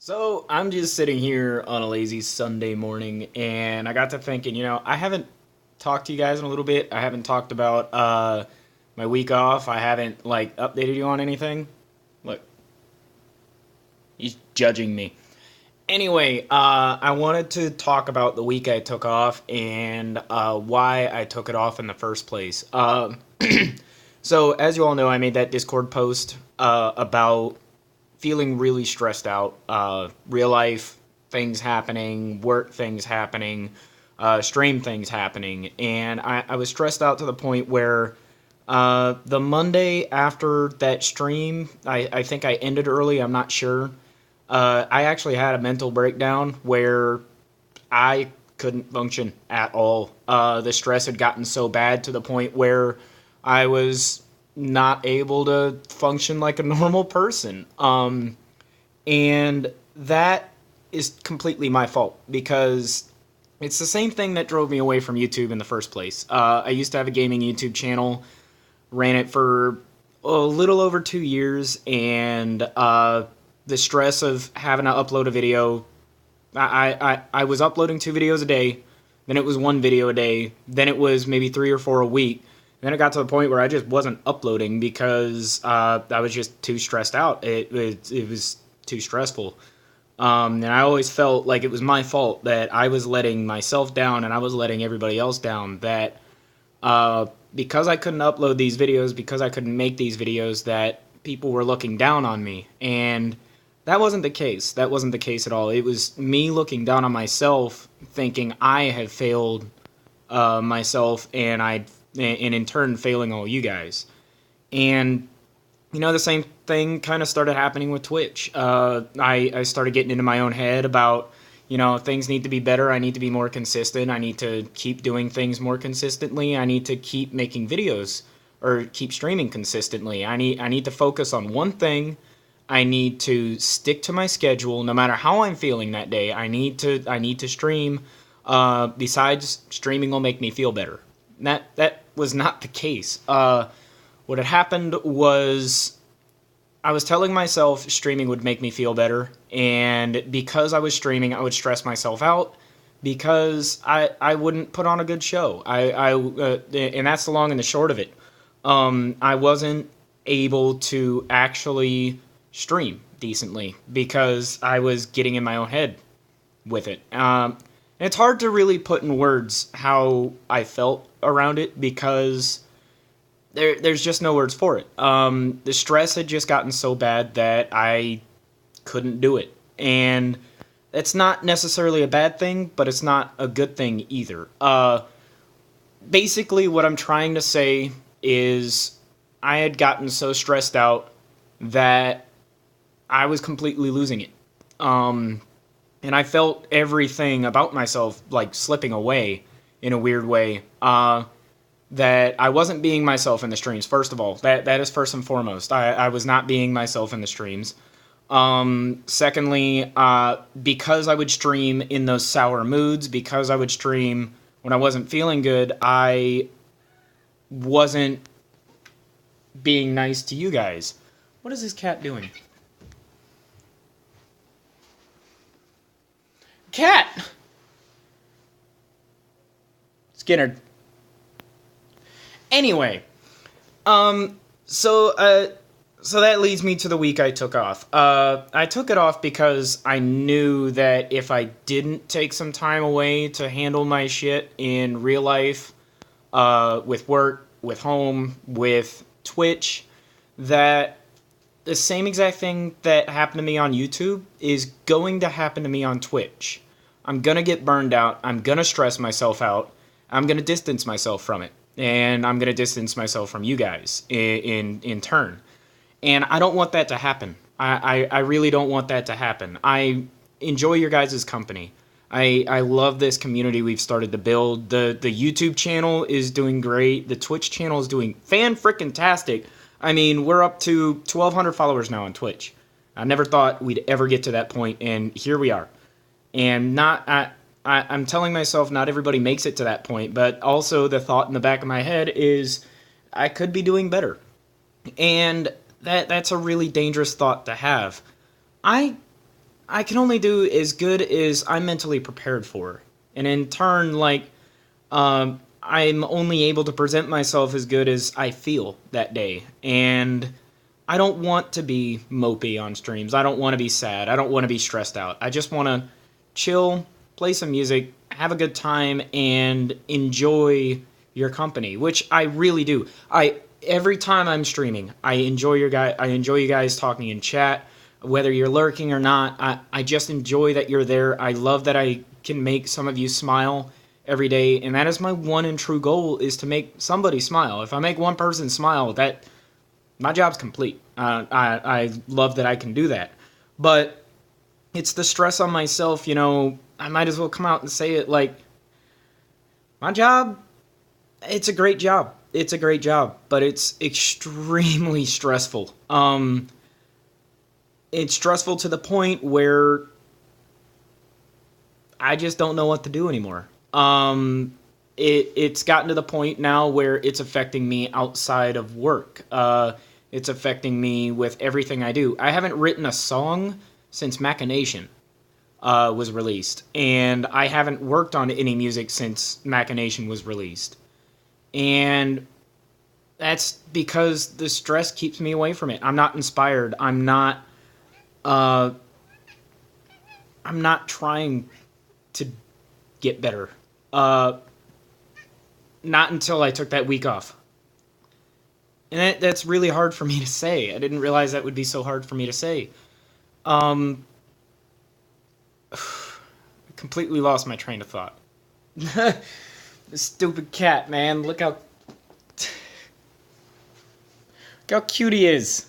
So I'm just sitting here on a lazy Sunday morning, and I got to thinking, I haven't talked to you guys in a little bit. I haven't talked about my week off. I haven't updated you on anything. Look, he's judging me. Anyway, I wanted to talk about the week I took off and why I took it off in the first place. So as you all know, I made that Discord post about feeling really stressed out. Real life things happening, work things happening, stream things happening. And I was stressed out to the point where the Monday after that stream, I think I ended early, I'm not sure. I actually had a mental breakdown where I couldn't function at all. The stress had gotten so bad to the point where I was not able to function like a normal person. And that is completely my fault because it's the same thing that drove me away from YouTube in the first place. I used to have a gaming YouTube channel, ran it for a little over 2 years, and the stress of having to upload a video, I was uploading 2 videos a day, then it was 1 video a day, then it was maybe 3 or 4 a week. Then it got to the point where I just wasn't uploading because I was just too stressed out. It was too stressful. And I always felt like it was my fault that I was letting myself down and I was letting everybody else down. That because I couldn't upload these videos, because I couldn't make these videos, that people were looking down on me. And that wasn't the case. That wasn't the case at all. It was me looking down on myself, thinking I had failed myself, and in turn failing all you guys. And the same thing kind of started happening with Twitch. I started getting into my own head about, things need to be better. I need to be more consistent. I need to keep doing things more consistently. I need to keep making videos or keep streaming consistently. I need to focus on one thing. I need to stick to my schedule no matter how I'm feeling that day. I need to stream. Besides, streaming will make me feel better. That was not the case. What had happened was I was telling myself streaming would make me feel better, and because I was streaming, I would stress myself out because I wouldn't put on a good show. And that's the long and the short of it. I wasn't able to actually stream decently because I was getting in my own head with it. It's hard to really put in words how I felt around it because there's just no words for it. The stress had just gotten so bad that I couldn't do it. And it's not necessarily a bad thing, but it's not a good thing either. Basically, what I'm trying to say is I had gotten so stressed out that I was completely losing it. And I felt everything about myself slipping away in a weird way. That I wasn't being myself in the streams. First of all, that is first and foremost. I was not being myself in the streams. Secondly, because I would stream in those sour moods, because I would stream when I wasn't feeling good, I wasn't being nice to you guys. What is this cat doing? Cat! Skinner. Anyway, so that leads me to the week I took off. I took it off because I knew that if I didn't take some time away to handle my shit in real life, with work, with home, with Twitch, that the same exact thing that happened to me on YouTube is going to happen to me on Twitch. I'm gonna get burned out. I'm gonna stress myself out. I'm gonna distance myself from it. And I'm going to distance myself from you guys in turn. And I don't want that to happen. I really don't want that to happen. I enjoy your guys' company. I love this community we've started to build. The YouTube channel is doing great. The Twitch channel is doing fan-frickin-tastic. I mean, we're up to 1,200 followers now on Twitch. I never thought we'd ever get to that point, and here we are. And I'm telling myself not everybody makes it to that point, but also the thought in the back of my head is I could be doing better. And that's a really dangerous thought to have. I I can only do as good as I'm mentally prepared for. And in turn, I'm only able to present myself as good as I feel that day. And I don't want to be mopey on streams. I don't want to be sad. I don't want to be stressed out. I just want to chill, play some music, have a good time, and enjoy your company, which I really do. Every time I'm streaming, I enjoy you guys talking in chat, whether you're lurking or not. I just enjoy that you're there. I love that I can make some of you smile every day, and that is my one and true goal, is to make somebody smile. If I make one person smile, that my job's complete. I love that I can do that. But it's the stress on myself, I might as well come out and say it, my job, it's a great job. It's a great job, but it's extremely stressful. It's stressful to the point where I just don't know what to do anymore. It's gotten to the point now where it's affecting me outside of work. It's affecting me with everything I do. I haven't written a song since Machination was released, and I haven't worked on any music since Machination was released. And that's because the stress keeps me away from it. I'm not inspired. I'm not trying to get better. Not until I took that week off. And that's really hard for me to say. I didn't realize that would be so hard for me to say. I completely lost my train of thought. This stupid cat, man. Look how cute he is.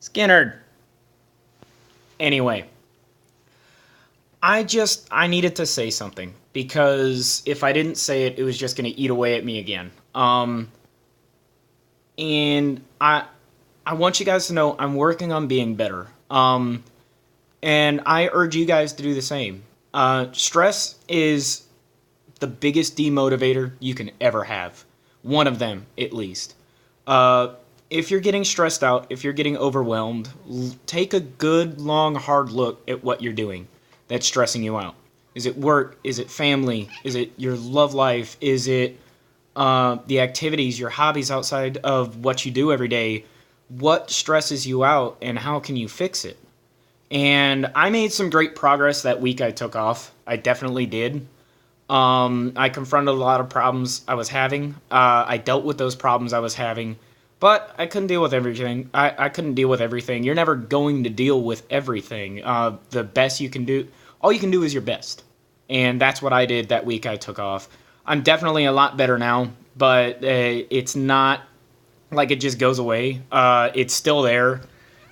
Skinner. Anyway. I needed to say something, because if I didn't say it, it was just going to eat away at me again. And I want you guys to know I'm working on being better. And I urge you guys to do the same. Stress is the biggest demotivator you can ever have. One of them, at least. If you're getting stressed out, if you're getting overwhelmed, take a good, long, hard look at what you're doing that's stressing you out. Is it work? Is it family? Is it your love life? Is it the activities, your hobbies outside of what you do every day? What stresses you out, and how can you fix it? And I made some great progress that week I took off. I definitely did. I confronted a lot of problems I was having. I dealt with those problems I was having. But I couldn't deal with everything. I couldn't deal with everything. You're never going to deal with everything. The best you can do, all you can do is your best. And that's what I did that week I took off. I'm definitely a lot better now, but it's not like it just goes away. It's still there.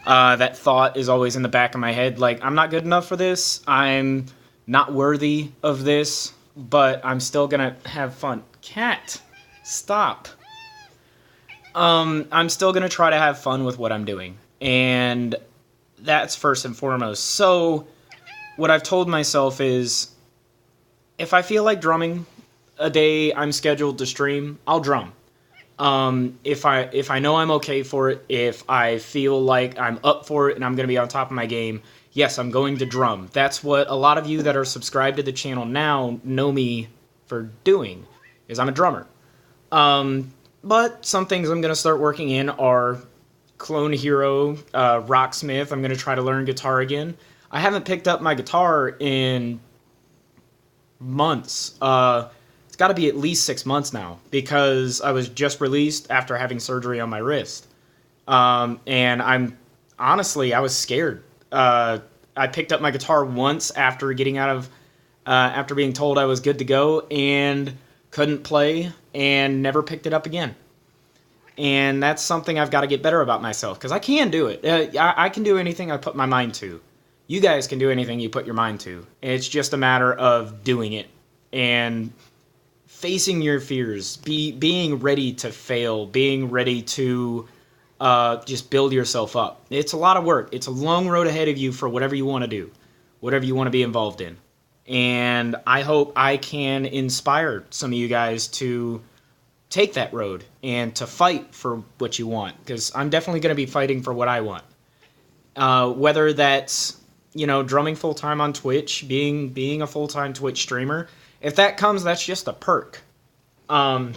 That thought is always in the back of my head, like, I'm not good enough for this. I'm not worthy of this, but I'm still gonna have fun. Cat, stop. I'm still going to try to have fun with what I'm doing. And that's first and foremost. So what I've told myself is, if I feel like drumming a day I'm scheduled to stream, I'll drum. If I know I'm okay for it, if I feel like I'm up for it and I'm going to be on top of my game, yes, I'm going to drum. That's what a lot of you that are subscribed to the channel now know me for doing, is I'm a drummer. But some things I'm going to start working in are Clone Hero, Rocksmith. I'm going to try to learn guitar again. I haven't picked up my guitar in months. It's got to be at least 6 months now, because I was just released after having surgery on my wrist. And I was scared. I picked up my guitar once after getting out of, after being told I was good to go, and couldn't play, and never picked it up again. And that's something I've got to get better about myself, because I can do it. I can do anything I put my mind to. You guys can do anything you put your mind to. It's just a matter of doing it and facing your fears, being ready to fail, being ready to just build yourself up. It's a lot of work. It's a long road ahead of you for whatever you want to do, whatever you want to be involved in. And I hope I can inspire some of you guys to take that road and to fight for what you want, because I'm definitely going to be fighting for what I want. Whether that's drumming full time on Twitch, being a full time Twitch streamer. If that comes, that's just a perk. I'm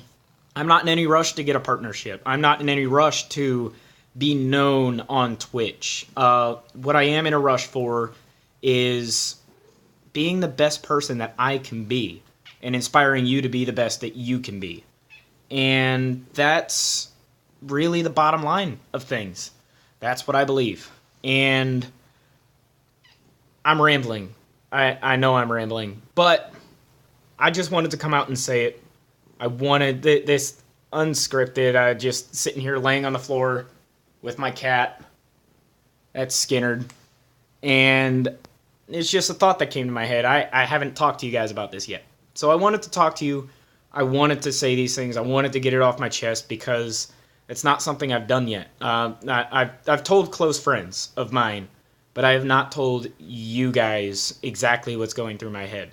not in any rush to get a partnership. I'm not in any rush to be known on Twitch. What I am in a rush for is being the best person that I can be and inspiring you to be the best that you can be. And that's really the bottom line of things. That's what I believe. And I'm rambling. I know I'm rambling. But I just wanted to come out and say it. I wanted this unscripted, just sitting here laying on the floor with my cat. That's Skinnerd. And it's just a thought that came to my head. I haven't talked to you guys about this yet. So I wanted to talk to you. I wanted to say these things. I wanted to get it off my chest because it's not something I've done yet. I've told close friends of mine, but I have not told you guys exactly what's going through my head.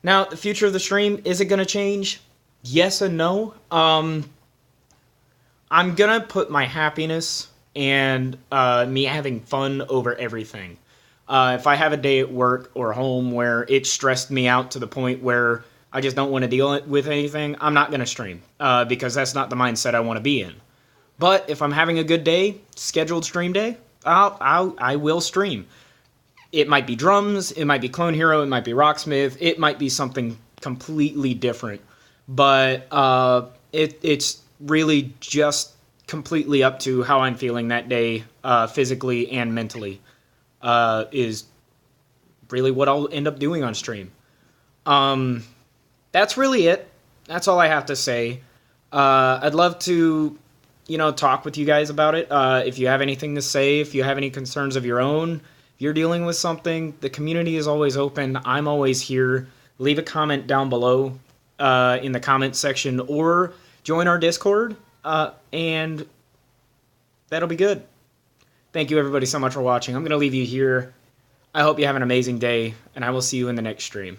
Now, the future of the stream, is it going to change? Yes and no. I'm going to put my happiness and me having fun over everything. If I have a day at work or home where it stressed me out to the point where I just don't want to deal with anything, I'm not going to stream because that's not the mindset I want to be in. But if I'm having a good day, scheduled stream day, I will stream. It might be drums, it might be Clone Hero, it might be Rocksmith, it might be something completely different. But it's really just completely up to how I'm feeling that day, physically and mentally, is really what I'll end up doing on stream. That's really it. That's all I have to say. I'd love to, talk with you guys about it. If you have anything to say, if you have any concerns of your own, if you're dealing with something, the community is always open. I'm always here. Leave a comment down below in the comment section or join our Discord, and that'll be good. Thank you everybody so much for watching. I'm going to leave you here. I hope you have an amazing day, and I will see you in the next stream.